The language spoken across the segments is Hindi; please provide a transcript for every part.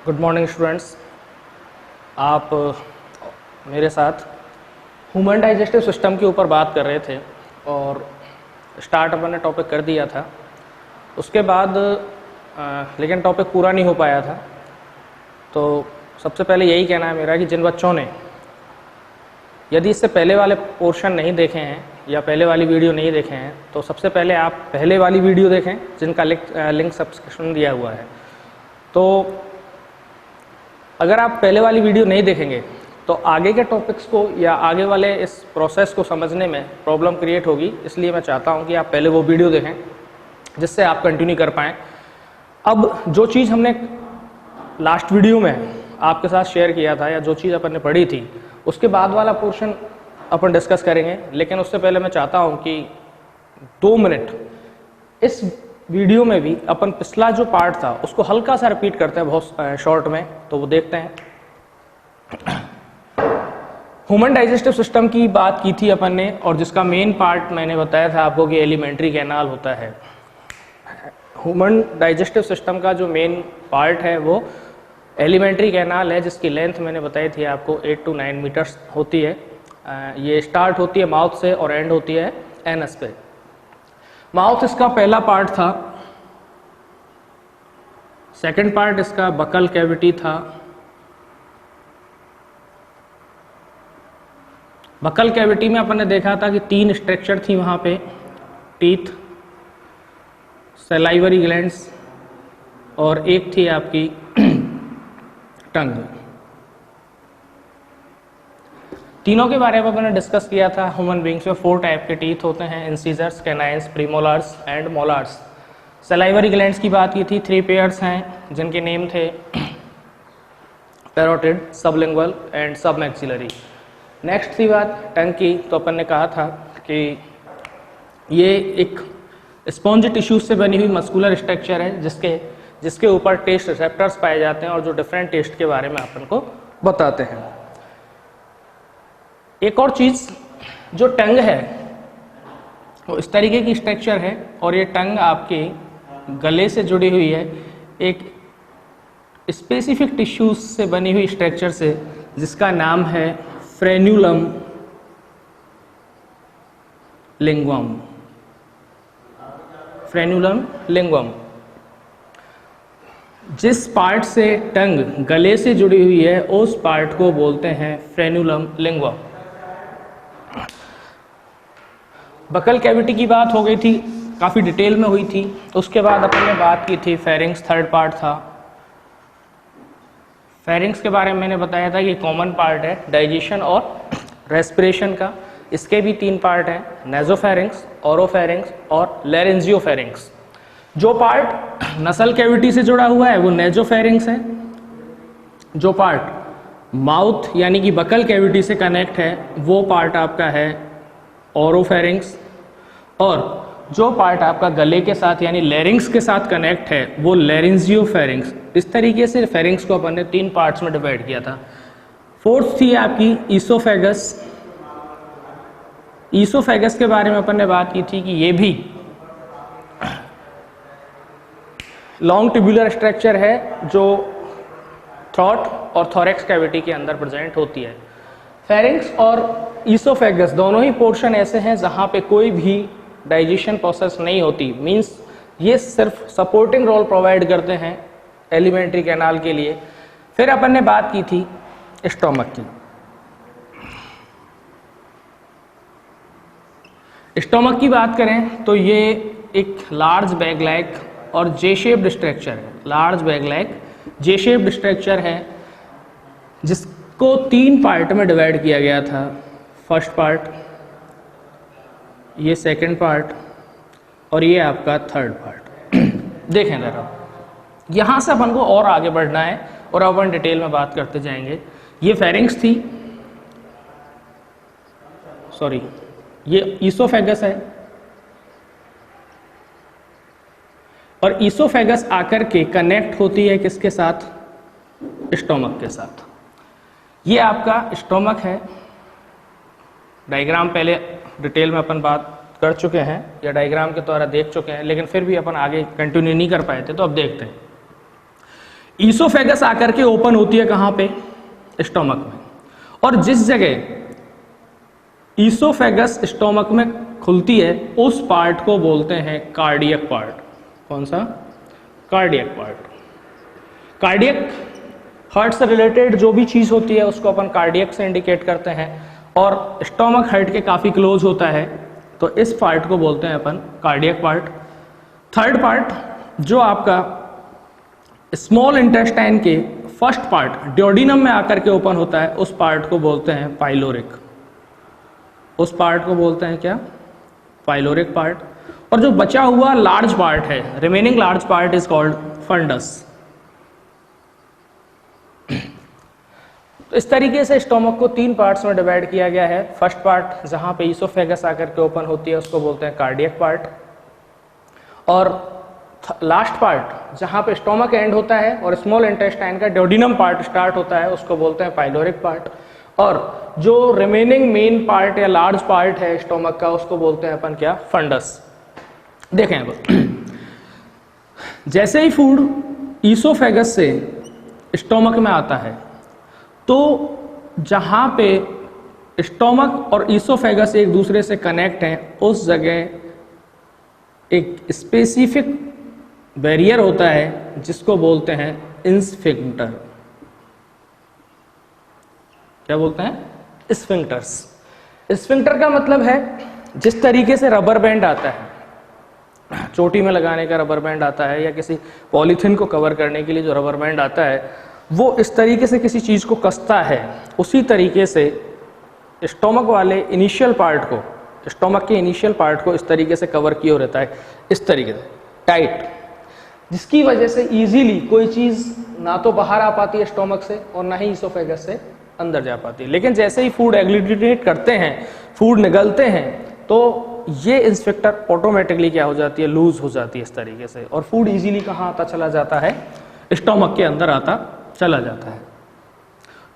Good morning students. आप मेरे साथ ह्यूमन डाइजेस्टिव सिस्टम के ऊपर बात कर रहे थे और स्टार्ट अपन ने टॉपिक कर दिया था। उसके बाद लेकिन टॉपिक पूरा नहीं हो पाया था। तो सबसे पहले यही कहना है मेरा कि जिन बच्चों ने यदि इससे पहले वाले पोर्शन नहीं देखे हैं या पहले वाली वीडियो नहीं देखे हैं तो सबसे पहले आप पहले वाली वीडियो देखें जिनका लिंक सब्सक्रिप्शन दिया हुआ है। तो अगर आप पहले वाली वीडियो नहीं देखेंगे तो आगे के टॉपिक्स को या आगे वाले इस प्रोसेस को समझने में प्रॉब्लम क्रिएट होगी। इसलिए मैं चाहता हूं कि आप पहले वो वीडियो देखें जिससे आप कंटिन्यू कर पाएँ। अब जो चीज़ हमने लास्ट वीडियो में आपके साथ शेयर किया था या जो चीज़ अपन ने पढ़ी थी उसके बाद वाला पोर्शन अपन डिस्कस करेंगे, लेकिन उससे पहले मैं चाहता हूं कि 2 मिनट इस वीडियो में भी अपन पिछला जो पार्ट था उसको हल्का सा रिपीट करते हैं बहुत शॉर्ट में, तो वो देखते हैं। ह्यूमन डाइजेस्टिव सिस्टम की बात की थी अपन ने और जिसका मेन पार्ट मैंने बताया था आपको कि एलिमेंट्री कैनाल होता है। ह्यूमन डाइजेस्टिव सिस्टम का जो मेन पार्ट है वो एलिमेंट्री कैनाल है, जिसकी लेंथ मैंने बताई थी आपको 8 to 9 मीटर्स होती है। ये स्टार्ट होती है माउथ से और एंड होती है एनस पे। माउथ इसका पहला पार्ट था। सेकंड पार्ट इसका बकल कैविटी था। बकल कैविटी में अपन ने देखा था कि 3 स्ट्रक्चर थी वहां पे, टीथ, सलाइवरी ग्लैंड्स और एक थी आपकी टंग। तीनों के बारे में अपन ने डिस्कस किया था। ह्यूमन बींग्स में 4 टाइप के टीथ होते हैं, incisors, canines, premolars and molars. Salivary glands की बात की थी, 3 पेयर्स हैं जिनके नेम थे parotid, sublingual and submaxillary. Next थी बात टंग की, तो अपन ने कहा था कि ये एक स्पॉन्ज टिश्यूज से बनी हुई मस्कुलर स्ट्रक्चर है जिसके ऊपर टेस्ट रिसेप्टर्स पाए जाते हैं और जो डिफरेंट टेस्ट के बारे में अपन को बताते हैं। एक और चीज जो टंग है वो इस तरीके की स्ट्रक्चर है और ये टंग आपके गले से जुड़ी हुई है एक स्पेसिफिक टिश्यूज से बनी हुई स्ट्रक्चर से, जिसका नाम है फ्रेन्यूलम लिंगुम। फ्रेन्यूलम लिंगुम। जिस पार्ट से टंग गले से जुड़ी हुई है उस पार्ट को बोलते हैं फ्रेन्यूलम लिंगुम। बकल कैविटी की बात हो गई थी, काफ़ी डिटेल में हुई थी। उसके बाद अपन ने बात की थी फेरिंग्स, थर्ड पार्ट था। फेरिंग्स के बारे में मैंने बताया था कि कॉमन पार्ट है डाइजेशन और रेस्पिरेशन का। इसके भी 3 पार्ट हैं, नेजोफेरिंग्स, ओरोफेरिंग्स और लैरेंजियोफेरिंग्स। जो पार्ट नसल कैविटी से जुड़ा हुआ है वो नेजोफेरिंग्स है। जो पार्ट माउथ यानी कि बकल कैविटी से कनेक्ट है वो पार्ट आपका है ओरोफेरिंग्स, और जो पार्ट आपका गले के साथ यानी लैरिंग्स के साथ कनेक्ट है वो लैरेंजियोफेरिंग्स। इस तरीके से फेरिंग्स को अपन ने 3 पार्ट्स में डिवाइड किया था। फोर्थ थी आपकी ईसोफेगस। ईसोफेगस के बारे में अपन ने बात की थी कि ये भी लॉन्ग ट्यूबुलर स्ट्रक्चर है जो थ्रॉट और थोरैक्स कैविटी के अंदर प्रेजेंट होती है। फेरिंग्स और ईसोफेगस दोनों ही पोर्शन ऐसे हैं जहां पे कोई भी डाइजेशन प्रोसेस नहीं होती, मींस ये सिर्फ सपोर्टिंग रोल प्रोवाइड करते हैं एलिमेंट्री कैनाल के लिए। फिर अपन ने बात की थी स्टोमक की। स्टोमक की बात करें तो ये एक लार्ज बैग लाइक और जे शेप्ड स्ट्रक्चर है। लार्ज बैग लाइक जे शेप्ड स्ट्रक्चर है जिसको 3 पार्ट में डिवाइड किया गया था। फर्स्ट पार्ट, ये सेकंड पार्ट और ये आपका थर्ड पार्ट। देखें जरा, यहाँ से अपन को और आगे बढ़ना है और अपन डिटेल में बात करते जाएंगे। ये फेरिंग्स थी, सॉरी ये ईसोफेगस है, और ईसोफेगस आकर के कनेक्ट होती है किसके साथ? स्टोमक के साथ। ये आपका स्टोमक है। डायग्राम पहले डिटेल में अपन बात कर चुके हैं या डायग्राम के द्वारा देख चुके हैं, लेकिन फिर भी अपन आगे कंटिन्यू नहीं कर पाए थे, तो अब देखते हैं। ईसोफेगस आकर के ओपन होती है कहां पे? स्टोमक में। और जिस जगह ईसोफेगस स्टोमक में खुलती है उस पार्ट को बोलते हैं कार्डियक पार्ट। कौन सा? Cardiac part. कार्डियक हार्ट से रिलेटेड जो भी चीज होती है उसको अपन कार्डियक से इंडिकेट करते हैं, और स्टोमक हार्ट के काफी क्लोज होता है, तो इस पार्ट को बोलते हैं अपन कार्डियक पार्ट। थर्ड पार्ट जो आपका स्मॉल इंटेस्टाइन के फर्स्ट पार्ट ड्योडिनम में आकर के ओपन होता है उस पार्ट को बोलते हैं पाइलोरिक। उस पार्ट को बोलते हैं क्या? Pyloric part. और जो बचा हुआ लार्ज पार्ट है, remaining large part is called fundus. तो इस तरीके से स्टोमक को 3 पार्ट्स में डिवाइड किया गया है। फर्स्ट पार्ट जहां पे ईसोफेगस आकर के ओपन होती है उसको बोलते हैं कार्डियक पार्ट, और लास्ट पार्ट जहां पे स्टोमक एंड होता है और स्मॉल इंटेस्टाइन का ड्योडिनम पार्ट स्टार्ट होता है उसको बोलते हैं पाइलोरिक पार्ट, और जो रिमेनिंग मेन पार्ट या लार्ज पार्ट है स्टोमक का उसको बोलते हैं अपन क्या? फंडस। देखें अब जैसे ही फूड ईसोफेगस से स्टोमक में आता है तो जहां पे स्टोमक और ईसोफेगस एक दूसरे से कनेक्ट हैं उस जगह एक स्पेसिफिक बैरियर होता है जिसको बोलते हैं इंस्फिंक्टर। क्या बोलते हैं? स्फिंक्टर्स। स्फिंक्टर का मतलब है जिस तरीके से रबर बैंड आता है, चोटी में लगाने का रबर बैंड आता है, या किसी पॉलीथिन को कवर करने के लिए जो रबर बैंड आता है, वो इस तरीके से किसी चीज को कसता है, उसी तरीके से स्टोमक वाले इनिशियल पार्ट को, स्टोमक के इनिशियल पार्ट को इस तरीके से कवर किया रहता है, इस तरीके से टाइट, जिसकी वजह से इजीली कोई चीज ना तो बाहर आ पाती है स्टोमक से और ना ही ईसोफेगस से अंदर जा पाती है। लेकिन जैसे ही फूड एग्लिटिनेट करते हैं, फूड निगलते हैं, तो ये इंस्पेक्टर ऑटोमेटिकली क्या हो जाती है? लूज हो जाती है इस तरीके से, और फूड इजीली कहाँ आता चला जाता है? स्टोमक के अंदर आता चला जाता है।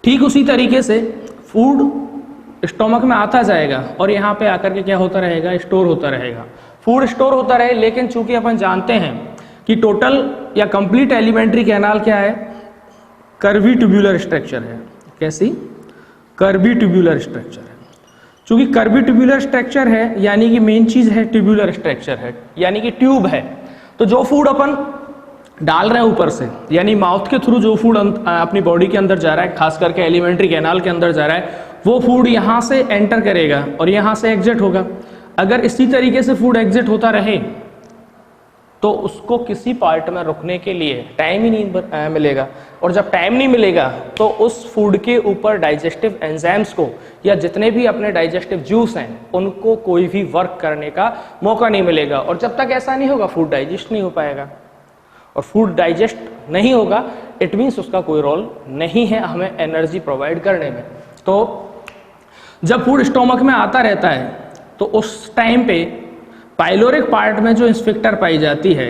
ठीक उसी तरीके से फूड स्टोमक में आता जाएगा और यहाँ पे आकर के क्या होता रहेगा? स्टोर होता रहेगा। फूड स्टोर होता रहे, लेकिन चूंकि अपन जानते हैं कि टोटल या कंप्लीट एलिमेंट्री कैनाल क्या है? कर्वी ट्यूब्यूलर स्ट्रक्चर है। कैसी? कर्वी ट्यूब्यूलर स्ट्रक्चर है। चूंकि कर्वी ट्यूब्यूलर स्ट्रक्चर है यानी कि मेन चीज है ट्यूब्यूलर स्ट्रक्चर है, यानी कि ट्यूब है। तो जो फूड अपन डाल रहे हैं ऊपर से, यानी माउथ के थ्रू जो फूड अपनी बॉडी के अंदर जा रहा है, खास करके एलिमेंट्री कैनाल के अंदर जा रहा है, वो फूड यहाँ से एंटर करेगा और यहाँ से एग्जिट होगा। अगर इसी तरीके से फूड एग्जिट होता रहे तो उसको किसी पार्ट में रुकने के लिए टाइम ही नहीं मिलेगा, और जब टाइम नहीं मिलेगा तो उस फूड के ऊपर डाइजेस्टिव एंजाइम्स को या जितने भी अपने डाइजेस्टिव जूस हैं उनको कोई भी वर्क करने का मौका नहीं मिलेगा, और जब तक ऐसा नहीं होगा फूड डाइजेस्ट नहीं हो पाएगा, और फूड डाइजेस्ट नहीं होगा इट मीन्स उसका कोई रोल नहीं है हमें एनर्जी प्रोवाइड करने में। तो जब फूड स्टोमक में आता रहता है तो उस टाइम पे पाइलोरिक पार्ट में जो स्फिंक्टर पाई जाती है,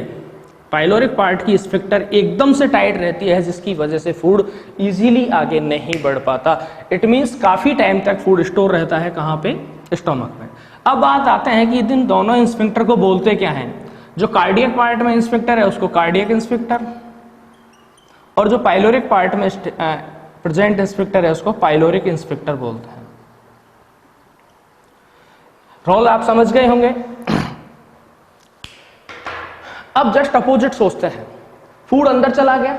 पाइलोरिक पार्ट की स्फिंक्टर एकदम से टाइट रहती है, जिसकी वजह से फूड इजीली आगे नहीं बढ़ पाता। इट मीन्स काफी टाइम तक फूड स्टोर रहता है कहाँ पे? स्टोमक में। अब बात आते हैं कि इन दोनों स्फिंक्टर को बोलते क्या हैं? जो कार्डियक पार्ट में इंस्पेक्टर है उसको कार्डियक इंस्पेक्टर, और जो पाइलोरिक पार्ट में प्रेजेंट इंस्पेक्टर है उसको पाइलोरिक इंस्पेक्टर बोलते हैं। रोल आप समझ गए होंगे। अब जस्ट अपोजिट सोचते हैं, फूड अंदर चला गया,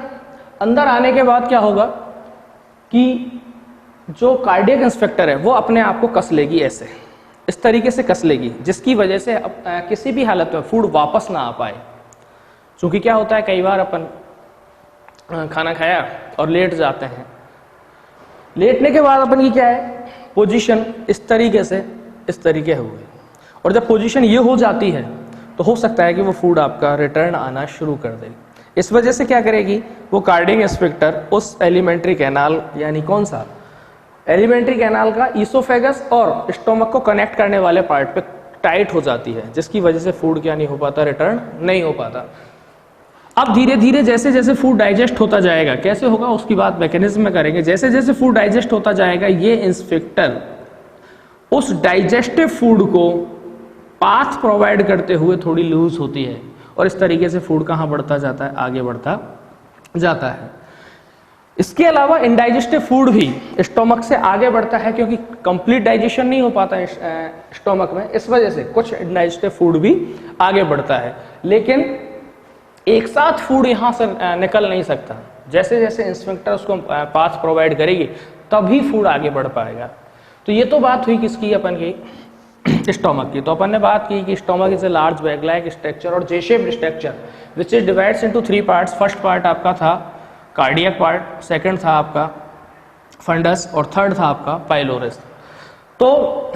अंदर आने के बाद क्या होगा कि जो कार्डियक इंस्पेक्टर है वो अपने आप को कस लेगी, ऐसे इस तरीके से कस लेगी, जिसकी वजह से किसी भी हालत में फूड वापस ना आ पाए। क्योंकि क्या होता है, कई बार अपन खाना खाया और लेट जाते हैं, लेटने के बाद अपन की क्या है पोजीशन, इस तरीके से इस तरीके हुए, और जब पोजीशन ये हो जाती है तो हो सकता है कि वो फूड आपका रिटर्न आना शुरू कर दे। इस वजह से क्या करेगी वो कार्डियक इंस्पेक्टर उस एलिमेंट्री कैनाल, यानी कौन सा एलिमेंट्री कैनाल का ईसोफेगस और स्टोमक को कनेक्ट करने वाले पार्ट पे टाइट हो जाती है, जिसकी वजह से फूड क्या नहीं हो पाता, रिटर्न नहीं हो पाता। अब धीरे धीरे जैसे जैसे फूड डाइजेस्ट होता जाएगा, कैसे होगा उसकी बात मैकेनिज्म में करेंगे, जैसे जैसे फूड डाइजेस्ट होता जाएगा ये इंस्पेक्टर उस डाइजेस्टिव फूड को पाथ प्रोवाइड करते हुए थोड़ी लूज होती है, और इस तरीके से फूड कहाँ बढ़ता जाता है, आगे बढ़ता जाता है। इसके अलावा इनडाइजेस्टिव फूड भी स्टोमक से आगे बढ़ता है, क्योंकि कंप्लीट डाइजेशन नहीं हो पाता है स्टोमक में, इस वजह से कुछ इनडाइजेस्टिव फूड भी आगे बढ़ता है, लेकिन एक साथ फूड यहाँ से निकल नहीं सकता। जैसे जैसे स्फिंक्टर उसको पाथ प्रोवाइड करेगी तभी फूड आगे बढ़ पाएगा। तो ये तो बात हुई किसकी, अपन की स्टोमक की। तो अपन ने बात की कि stomach is a large bag like structure और J shaped structure which is divides into 3 parts. First part आपका था कार्डियक पार्ट, सेकंड था आपका फंडस और थर्ड था आपका पाइलोरस। तो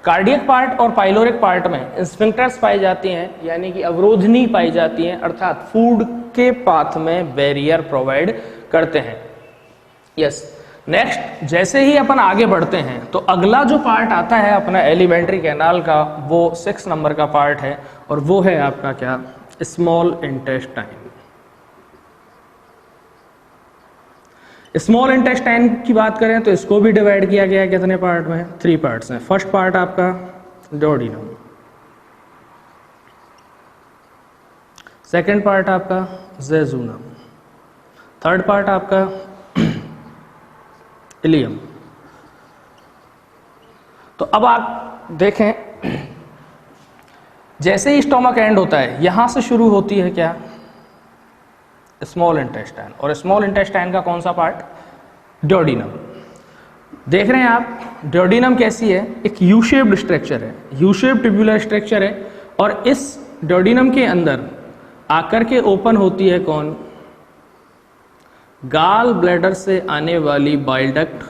कार्डियक पार्ट और पाइलोरिक पार्ट में स्फिंक्टर्स पाई जाती हैं, यानी कि अवरोधनी पाई जाती हैं, अर्थात फूड के पाथ में बैरियर प्रोवाइड करते हैं। यस, नेक्स्ट जैसे ही अपन आगे बढ़ते हैं तो अगला जो पार्ट आता है अपना एलिमेंट्री कैनाल का, वो 6 नंबर का पार्ट है, और वो है आपका क्या, स्मॉल इंटेस्टाइन। स्मॉल इंटेस्टाइन की बात करें तो इसको भी डिवाइड किया गया है कितने पार्ट में, 3 पार्ट्स हैं। फर्स्ट पार्ट आपका डोडिनम, सेकंड पार्ट आपका जेजुनम, थर्ड पार्ट आपका इलियम। तो अब आप देखें, जैसे ही स्टोमक एंड होता है यहां से शुरू होती है क्या, स्मॉल इंटेस्टाइन, और स्मॉल इंटेस्टाइन का कौन सा पार्ट, डोडिनम। देख रहे हैं आप डोडिनम कैसी है, एक यू शेप्ड स्ट्रक्चर है, यू शेप्ड ट्यूबुलर स्ट्रक्चर है, और इस डोडिनम के अंदर आकर के ओपन होती है कौन, गाल ब्लैडर से आने वाली बाइल डक्ट,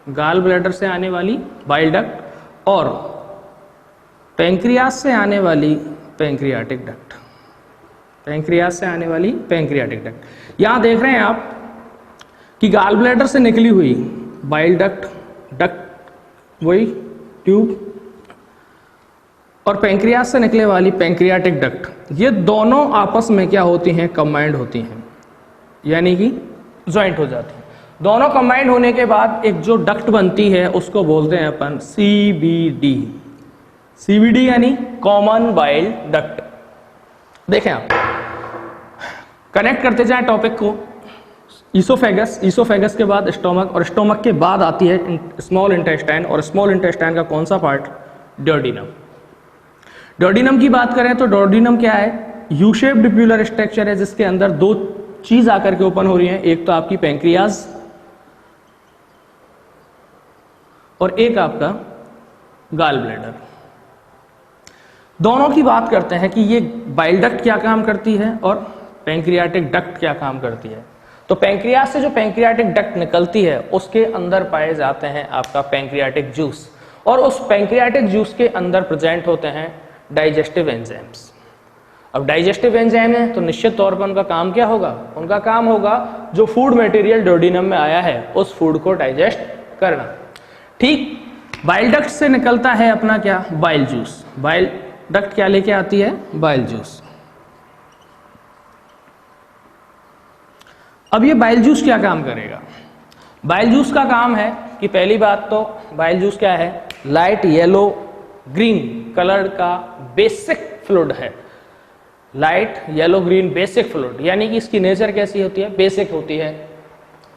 गाल ब्लैडर से आने वाली बाइल डक्ट, और पैंक्रियास से आने वाली पैंक्रियाटिक डक्ट, पैंक्रियास से आने वाली पैंक्रियाटिक डक्ट। यहां देख रहे हैं आप कि गाल ब्लैडर से निकली हुई बाइल डक्ट, वही ट्यूब, और पैंक्रियास से निकले वाली पैंक्रियाटिक डक्ट, ये दोनों आपस में क्या होती हैं, कंबाइंड होती हैं, यानी कि ज्वाइंट हो जाती हैं। दोनों कंबाइंड होने के बाद एक जो डक्ट बनती है उसको बोलते हैं अपन CBD। CBD यानी कॉमन बाइल डक्ट। देखें आप, कनेक्ट करते जाएं टॉपिक को, ईसोफेगस, ईसोफेगस के बाद स्टोमक, और स्टोमक के बाद आती है स्मॉल इंटेस्टाइन, और स्मॉल इंटेस्टाइन का कौन सा पार्ट, डोडिनम। डोडिनम की बात करें तो डोडिनम क्या है, यू शेप्ड ट्यूबुलर स्ट्रक्चर है, जिसके अंदर 2 चीज आकर के ओपन हो रही है, एक तो आपकी पैंक्रियाज और एक आपका गाल ब्लैडर। दोनों की बात करते हैं कि ये बाइल डक्ट क्या काम करती है और पैंक्रियाटिक डक्ट क्या काम करती है। तो पैंक्रियास से जो पैंक्रियाटिक डक्ट निकलती है उसके अंदर पाए जाते हैं आपका पैंक्रियाटिक जूस, और उस पैंक्रियाटिक जूस के अंदर प्रेजेंट होते हैं डाइजेस्टिव एंजाइम्स। अब डाइजेस्टिव एंजाइम है तो निश्चित तौर पर उनका काम क्या होगा, उनका काम होगा जो फूड मटेरियल डोडिनम में आया है उस फूड को डाइजेस्ट करना। ठीक, बाइल डक्ट से निकलता है अपना क्या, बाइल जूस। बाइल डक्ट क्या लेके आती है, बाइल जूस। अब ये बाइल जूस क्या काम करेगा, बाइल जूस का काम है कि पहली बात तो बाइल जूस क्या है, लाइट येलो ग्रीन कलर का बेसिक फ्लूइड है, light yellow green basic fluid, यानी कि इसकी नेचर कैसी होती है, बेसिक होती है।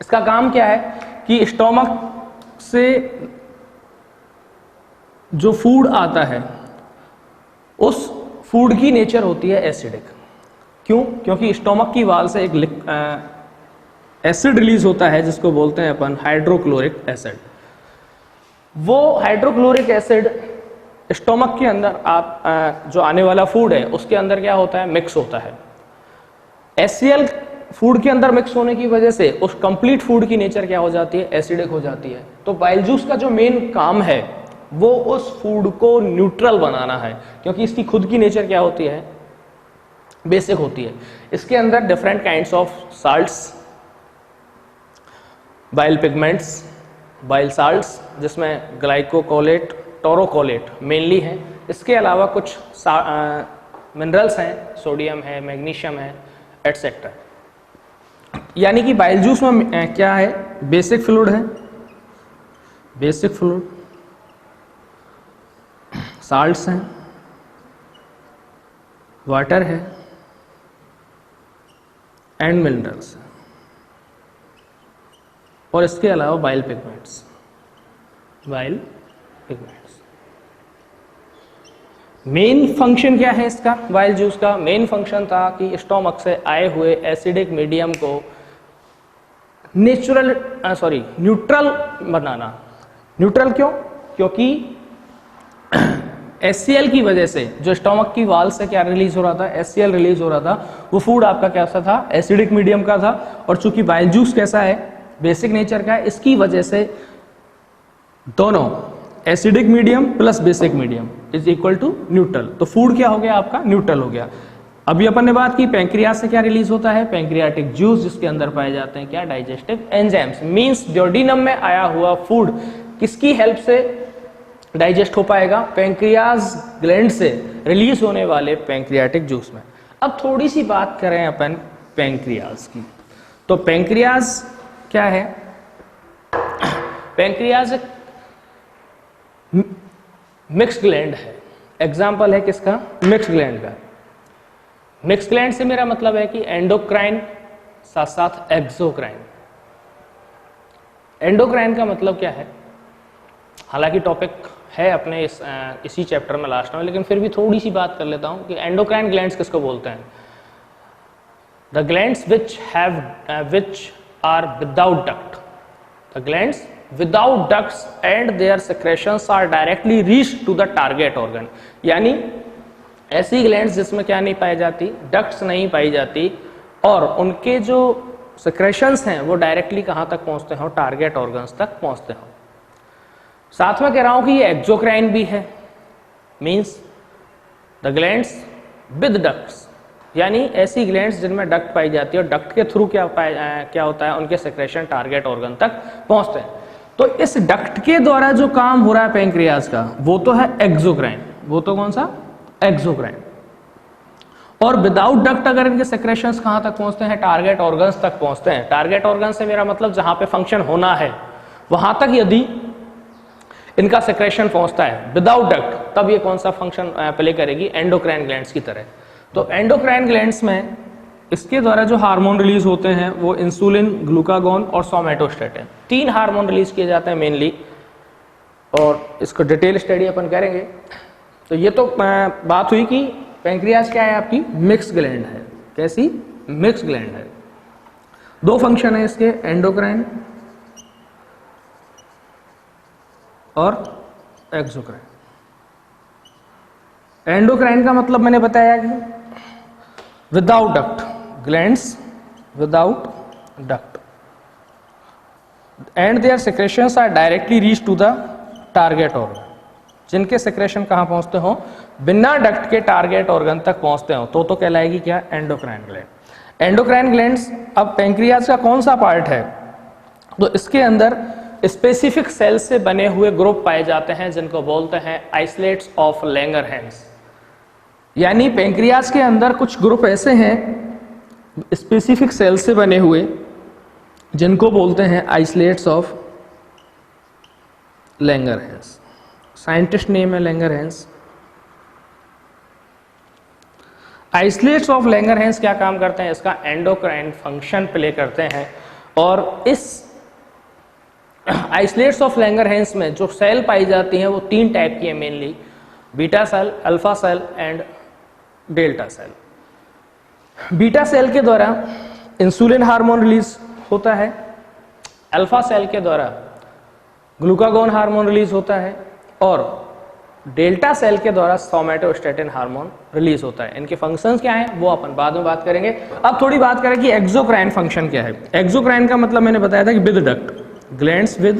इसका काम क्या है कि स्टोमक से जो फूड आता है उस फूड की नेचर होती है एसिडिक। क्यों, क्योंकि स्टोमक की वाल से एक एसिड रिलीज होता है जिसको बोलते हैं अपन हाइड्रोक्लोरिक एसिड। वो हाइड्रोक्लोरिक एसिड स्टोमक के अंदर आप जो आने वाला फूड है उसके अंदर क्या होता है, मिक्स होता है। HCl फूड के अंदर मिक्स होने की वजह से उस कंप्लीट फूड की नेचर क्या हो जाती है, एसिडिक हो जाती है। तो बाइल जूस का जो मेन काम है वो उस फूड को न्यूट्रल बनाना है, क्योंकि इसकी खुद की नेचर क्या होती है, बेसिक होती है। इसके अंदर different kinds of salts, bile pigments, bile salts, जिसमें ग्लाइकोकोलेट, टोरोकोलेट मेनली है। इसके अलावा कुछ मिनरल्स हैं, सोडियम है, मैग्नीशियम है, एटसेट्रा। यानी कि बाइल जूस में क्या है, बेसिक फ्लूइड है, बेसिक फ्लूइड, साल्ट्स हैं, वाटर है, एंड मिनरल्स और इसके अलावा bile pigments. Bile pigments main function क्या है इसका? बाइल जूस का मेन फंक्शन था कि स्टोमक से आए हुए एसिडिक मीडियम को न्यूट्रल बनाना। न्यूट्रल क्यों? क्योंकि HCl की वजह से जो स्टोमक की वाल से क्या रिलीज हो रहा था, HCl रिलीज हो रहा था, वो फूड आपका कैसा था? एसिडिक मीडियम का था। और चूंकि बाइल जूस कैसा है? बेसिक नेचर का है, इसकी वजह से दोनों acidic medium plus basic medium is equal to neutral. तो फूड क्या हो गया आपका? न्यूट्रल हो गया। अभी अपन ने बात की पैंक्रियाज से क्या रिलीज होता है? पैंक्रियाटिक जूस, जिसके अंदर पाए जाते हैं क्या? Digestive enzymes. मींस ड्यूडेनम में आया हुआ फूड किसकी हेल्प से डाइजेस्ट हो पाएगा? पैंक्रियाज ग्लैंड से रिलीज होने वाले पैंक्रियाटिक जूस में। अब थोड़ी सी बात करें अपन पैंक्रियाज की, तो पैंक्रियाज क्या है? पैंक्रियाज मिक्स ग्लैंड है। एग्जाम्पल है किसका? मिक्स ग्लैंड का। मिक्स ग्लैंड से मेरा मतलब है कि एंडोक्राइन साथ साथ एक्सोक्राइन। एंडोक्राइन का मतलब क्या है? हालांकि टॉपिक है अपने इसी चैप्टर में लास्ट में, लेकिन फिर भी थोड़ी सी बात कर लेता हूं कि एंडोक्राइन ग्लैंड्स किसको बोलते हैं? The glands which are without duct. The glands without ducts and their secretions are directly reached to the target organ। यानी ऐसी ग्लैंड्स जिसमें क्या नहीं पाई जाती? डक्ट्स नहीं पाई जाती, और उनके जो secretions हैं वो डायरेक्टली कहां तक पहुंचते हो? टारगेट ऑर्गन्स तक पहुंचते हो। साथ में कह रहा हूं कि ये एक्सोक्राइन भी है। Means the glands with ducts, यानी ऐसी ग्लैंड्स जिनमें डक्ट पाई जाती है और डक्ट के थ्रू क्या होता है? उनके सेक्रेशन टारगेट ऑर्गन तक पहुंचते हैं। तो इस डक्ट के द्वारा जो काम हो रहा है पैंक्रियाज का, वो तो है एक्सोक्राइन। वो तो कौन सा? एक्सोक्राइन। और विदाउट डक्ट अगर इनके सेक्रेशंस कहां तक पहुंचते हैं? टारगेट ऑर्गन्स तक पहुंचते हैं। टारगेट ऑर्गन से मेरा मतलब जहां पे फंक्शन होना है वहां तक यदि इनका सेक्रेशन पहुंचता है विदाउट डक्ट, तब ये कौन सा फंक्शन प्ले करेगी? एंडोक्राइन ग्लैंड्स की तरह। तो एंडोक्राइन ग्लैंड्स में इसके द्वारा जो हार्मोन रिलीज होते हैं वो इंसुलिन, ग्लूकागोन और सोमैटोस्टेटिन, 3 हार्मोन रिलीज किए जाते हैं मेनली, और इसको डिटेल स्टडी अपन करेंगे। तो ये तो बात हुई कि पैंक्रियाज क्या है? आपकी मिक्स ग्लैंड है। कैसी? मिक्स ग्लैंड है। 2 फंक्शन है इसके, एंडोक्राइन और एक्सोक्राइन। एंडोक्राइन का मतलब मैंने बताया कि without duct, glands without duct, and their secretions are directly reach to the target organ. जिनके सेक्रेशन कहां पहुंचते हो? बिना डक्ट के टारगेट ऑर्गन तक पहुंचते हो, तो कहलाएगी क्या? Endocrine gland. एंडोक्राइन ग्लैंड्स अब पैंक्रियाज का कौन सा पार्ट है? तो इसके अंदर स्पेसिफिक सेल से बने हुए ग्रुप पाए जाते हैं जिनको बोलते हैं आइसोलेट्स ऑफ लैंगरहैंस। यानी पैंक्रियाज के अंदर कुछ ग्रुप ऐसे हैं स्पेसिफिक सेल से बने हुए जिनको बोलते हैं isolates of Langerhans. Scientist name है लैंगरहैंस। आइसोलेट्स ऑफ लैंगरहैंस क्या काम करते हैं? इसका एंडोक्राइन फंक्शन प्ले करते हैं। और इस आइसोलेट्स ऑफ लैंगरहैंस में जो सेल पाई जाती हैं वो 3 टाइप की है mainly, beta cell, alpha cell and delta cell. Beta cell के द्वारा इंसुलिन हार्मोन रिलीज होता है, अल्फा सेल के द्वारा ग्लूकागोन हार्मोन रिलीज होता है, और डेल्टा सेल के द्वारा सोमैटोस्टेटिन हार्मोन रिलीज होता है। इनके फंक्शंस क्या हैं वो अपन बाद में बात करेंगे। अब थोड़ी बात करें कि एक्सोक्राइन फंक्शन क्या है। एक्सोक्राइन का मतलब मैंने बताया था कि with duct, glands with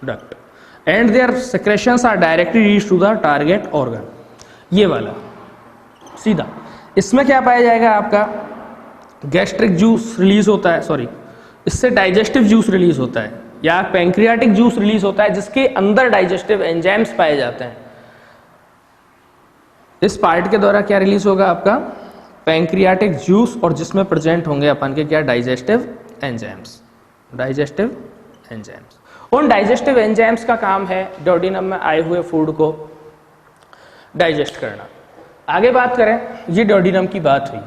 duct, and their secretions are directly reach to the target organ. ये वाला सीधा, इसमें क्या पाया जाएगा? आपका गैस्ट्रिक जूस रिलीज होता है, सॉरी, इससे डाइजेस्टिव जूस रिलीज होता है, या पैंक्रियाटिक जूस रिलीज होता है जिसके अंदर डाइजेस्टिव एंजाइम्स पाए जाते हैं। इस पार्ट के द्वारा क्या रिलीज होगा? आपका पैंक्रियाटिक जूस, और जिसमें प्रेजेंट होंगे अपन के क्या? Digestive enzymes. डाइजेस्टिव एंजाइम्स, उन डाइजेस्टिव एंजाइम्स का काम है ड्यूडेनम में आए हुए फूड को डाइजेस्ट करना। आगे बात करें, ये ड्यूडेनम की बात हुई।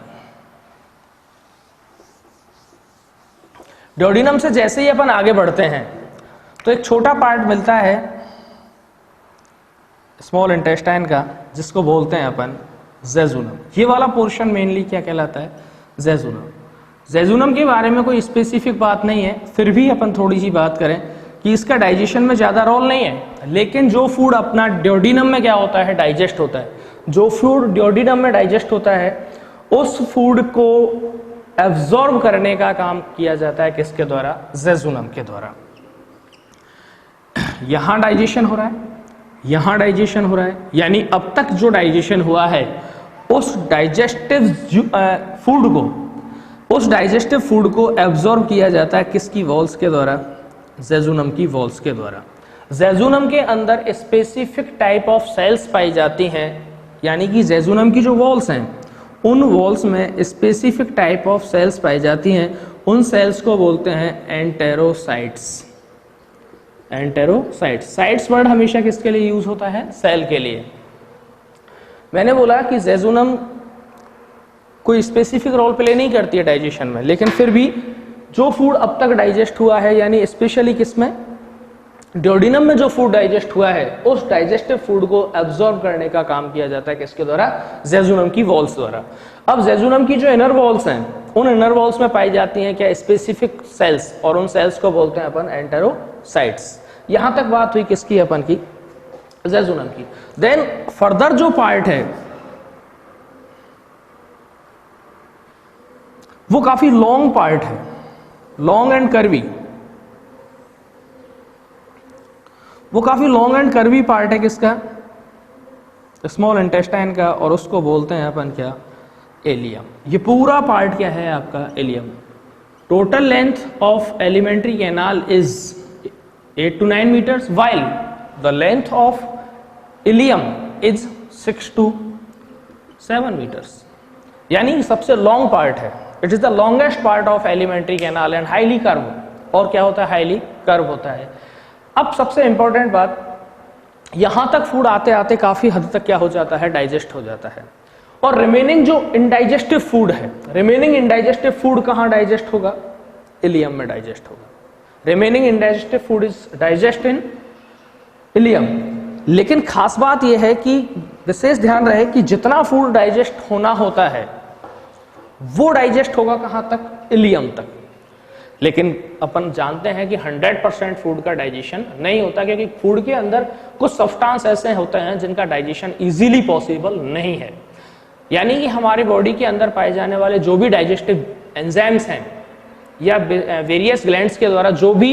ड्यूoडेनम से जैसे ही अपन आगे बढ़ते हैं तो एक छोटा पार्ट मिलता है स्मॉल इंटेस्टाइन का, जिसको बोलते हैं अपन जेजुनम। ये वाला पोर्शन मेनली क्या कहलाता है? जेजुनम। जेजुनम के बारे में कोई स्पेसिफिक बात नहीं है, फिर भी अपन थोड़ी सी बात करें कि इसका डाइजेशन में ज़्यादा रोल नहीं है, लेकिन जो फूड अपना ड्यूoडेनम में क्या होता है? डाइजेस्ट होता है। जो फूड ड्यूoडेनम में डाइजेस्ट होता है उस फूड को एब्जॉर्ब करने का काम किया जाता है किसके द्वारा? जेजुनम के द्वारा। यहां डाइजेशन हो रहा है, यहां डाइजेशन हो रहा है, यानी अब तक जो डाइजेशन हुआ है उस डाइजेस्टिव फूड को एब्जॉर्ब किया जाता है किसकी? वॉल्स के द्वारा, जेजुनम की वॉल्स के द्वारा। जेजुनम के अंदर स्पेसिफिक टाइप ऑफ सेल्स पाई जाती हैं, यानी कि जेजुनम की जो वॉल्स हैं उन वॉल्स में स्पेसिफिक टाइप ऑफ सेल्स पाई जाती हैं। उन सेल्स को बोलते हैं एंटेरोसाइट्स। एंटेरोसाइट्स, साइट्स वर्ड हमेशा किसके लिए यूज होता है? सेल के लिए। मैंने बोला कि जेजुनम कोई स्पेसिफिक रोल प्ले नहीं करती है डाइजेशन में, लेकिन फिर भी जो फूड अब तक डाइजेस्ट हुआ है, यानी स्पेशली किसमें? ड्यूoडेनम में जो फूड डाइजेस्ट हुआ है उस डाइजेस्टिव फूड को एब्जॉर्ब करने का काम किया जाता है किसके द्वारा? जेजुनम की वॉल्स द्वारा। अब जेजुनम की जो इनर वॉल्स हैं उन इनर वॉल्स में पाई जाती हैं क्या? स्पेसिफिक सेल्स, और उन सेल्स को बोलते हैं अपन एंटेरोसाइट्स। यहां तक बात हुई किसकी? अपन की जेजुनम की। देन फर्दर जो पार्ट है वो काफी लॉन्ग पार्ट है, लॉन्ग एंड कर्वी। वो काफी लॉन्ग एंड कर्वी पार्ट है किसका? स्मॉल इंटेस्टाइन का, और उसको बोलते हैं अपन क्या? इलियम। ये पूरा पार्ट क्या है आपका? Ileum. Total length of alimentary canal is 8 to 9 meters, while the length of ileum is 6 to 7 meters। यानी सबसे लॉन्ग पार्ट है। It is the longest part of alimentary canal and highly curve. और क्या होता है? हाईली कर्व होता है। अब सबसे इंपॉर्टेंट बात, यहां तक फूड आते आते काफी हद तक क्या हो जाता है? डाइजेस्ट हो जाता है। और रिमेनिंग जो इंडाइजेस्टिव फूड है, रिमेनिंग इंडाइजेस्टिव फूड कहां डाइजेस्ट होगा? इलियम में डाइजेस्ट होगा। Remaining indigestive food is digest in ileum. लेकिन खास बात यह है कि विशेष ध्यान रहे कि जितना फूड डाइजेस्ट होना होता है वो डाइजेस्ट होगा कहां तक? इलियम तक। लेकिन अपन जानते हैं कि 100% फूड का डाइजेशन नहीं होता, क्योंकि फूड के अंदर कुछ सब्सटेंस ऐसे होते हैं जिनका डाइजेशन इजीली पॉसिबल नहीं है। यानी कि हमारी बॉडी के अंदर पाए जाने वाले जो भी डाइजेस्टिव एंजाइम्स हैं या वेरियस ग्लैंड्स के द्वारा जो भी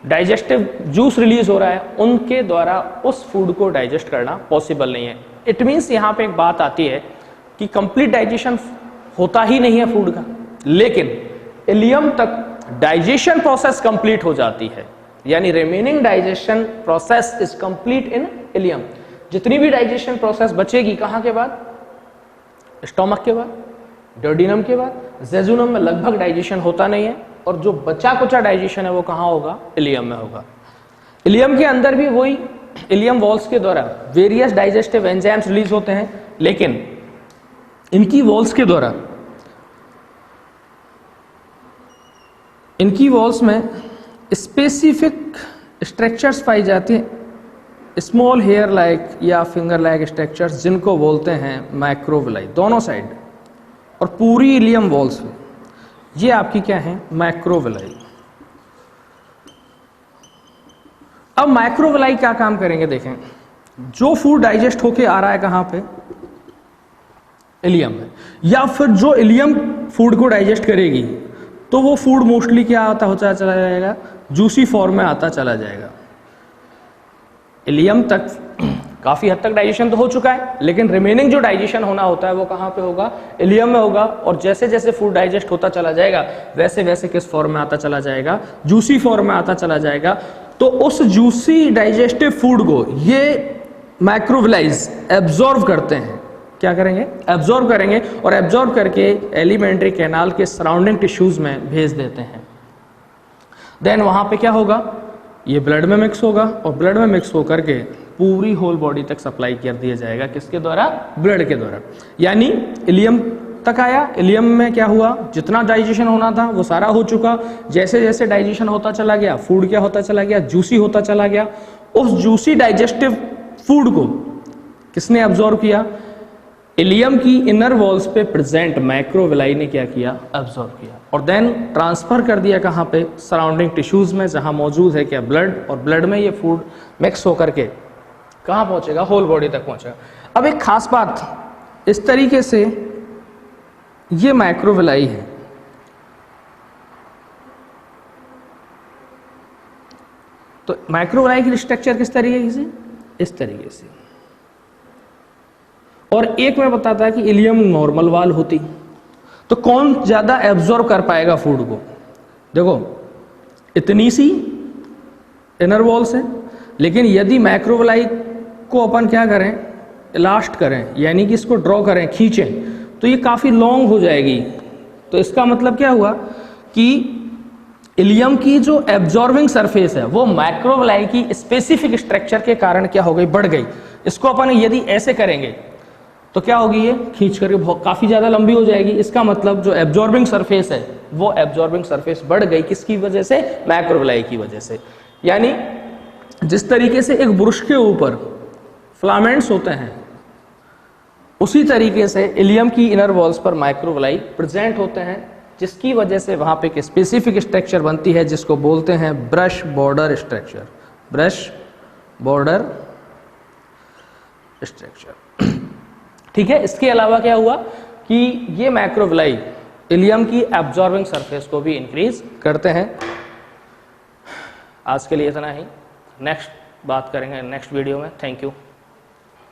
डाइजेस्टिव जूस रिलीज हो रहा है उनके द्वारा उस फूड को डाइजेस्ट करना पॉसिबल नहीं है। इट मीन्स यहाँ पे एक बात आती है कि कंप्लीट डाइजेशन होता ही नहीं है फूड का, लेकिन इलियम तक डाइजेशन प्रोसेस कंप्लीट हो जाती है। यानी remaining digestion process is complete in ileum. जितनी भी डाइजेशन प्रोसेस बचेगी कहां के बाद? स्टोमक के बाद, ड्यूoडेनम के बाद। जेजुनम में लगभग डाइजेशन होता नहीं है, और जो बचा कुचा डाइजेशन है वो कहां होगा? इलियम में होगा। इलियम के अंदर भी वही इलियम वॉल्स के द्वारा वेरियस डाइजेस्टिव एंजाइम्स रिलीज होते हैं, लेकिन इनकी वॉल्स के द्वारा, इनकी वॉल्स में स्पेसिफिक स्ट्रक्चर्स पाई जाती हैं, स्मॉल हेयर लाइक या फिंगर लाइक स्ट्रक्चर्स, जिनको बोलते हैं मैक्रोविलाई, दोनों साइड। और पूरी इलियम वॉल्स में ये आपकी क्या है? मैक्रोविलाई। अब मैक्रोविलाई क्या काम करेंगे? देखें, जो फूड डाइजेस्ट होके आ रहा है कहां पे? इलियम में। या फिर जो इलियम फूड को डाइजेस्ट करेगी तो वो फूड मोस्टली क्या होता चला जाएगा? जूसी फॉर्म में आता चला जाएगा। इलियम तक काफी हद तक डाइजेशन तो हो चुका है, लेकिन रिमेनिंग जो डाइजेशन होना होता है वो कहां पे होगा? इलियम में होगा। और जैसे जैसे फूड डाइजेस्ट होता चला जाएगा वैसे वैसे किस फॉर्म में आता चला जाएगा? जूसी फॉर्म में आता चला जाएगा। तो उस जूसी डाइजेस्टिव फूड को ये मैक्रोविलाइज एब्जॉर्ब करते हैं। क्या करेंगे? एब्जॉर्ब करेंगे, और एब्जॉर्ब करके एलिमेंट्री कैनाल के सराउंडिंग टिश्यूज में भेज देते हैं। देन वहां पे क्या होगा? ये ब्लड में मिक्स होगा, और ब्लड में मिक्स होकर के पूरी होल बॉडी तक सप्लाई कर दिया जाएगा। किसके द्वारा? ब्लड के द्वारा। यानी इलियम तक आया, इलियम में क्या हुआ, जितना डाइजेशन होना था वो सारा हो चुका। जैसे जैसे डाइजेशन होता चला गया, फूड क्या होता चला गया, जूसी होता चला गया। उस जूसी डाइजेस्टिव फूड को किसने अब्जॉर्व किया, इलियम की इनर वॉल्स पे प्रेजेंट माइक्रोविलाई ने क्या किया, अब्जॉर्व किया और देन ट्रांसफर कर दिया कहाँ पे, सराउंडिंग टिश्यूज में, जहां मौजूद है क्या, ब्लड, और ब्लड में ये फूड मिक्स होकर के कहाँ पहुंचेगा, होल बॉडी तक पहुंचेगा। अब एक खास बात, इस तरीके से ये माइक्रोविलाई है, तो माइक्रोविलाई की स्ट्रक्चर किस तरीके से, इस तरीके से। और एक में बताता है कि इलियम नॉर्मल वाल होती, तो कौन ज्यादा एब्जॉर्ब कर पाएगा फूड को। देखो इतनी सी इनर वॉल्स है, लेकिन यदि माइक्रोविलाई को अपन क्या करें, इलास्ट करें, यानी कि इसको ड्रॉ करें, खींचें, तो ये काफी लॉन्ग हो जाएगी। तो इसका मतलब क्या हुआ कि इलियम की जो एब्जॉर्बिंग सरफेस है वो माइक्रोविलाई की स्पेसिफिक स्ट्रक्चर के कारण क्या हो गई, बढ़ गई। इसको अपन यदि ऐसे करेंगे तो क्या होगी, ये खींच करके बहुत काफी ज्यादा लंबी हो जाएगी। इसका मतलब जो एब्जॉर्बिंग सरफेस है वो एब्जॉर्बिंग सरफेस बढ़ गई, किसकी वजह से, माइक्रोविलाई की वजह से। यानी जिस तरीके से एक ब्रुश के ऊपर फिलामेंट्स होते हैं, उसी तरीके से इलियम की इनर वॉल्स पर माइक्रोविलाई प्रेजेंट होते हैं, जिसकी वजह से वहां पे एक स्पेसिफिक स्ट्रक्चर बनती है जिसको बोलते हैं brush border structure, brush border structure. ठीक है, इसके अलावा क्या हुआ कि ये माइक्रोविलाई इलियम की एब्जॉर्बिंग सरफेस को भी इंक्रीज करते हैं। आज के लिए इतना ही, नेक्स्ट बात करेंगे नेक्स्ट वीडियो में। Thank you.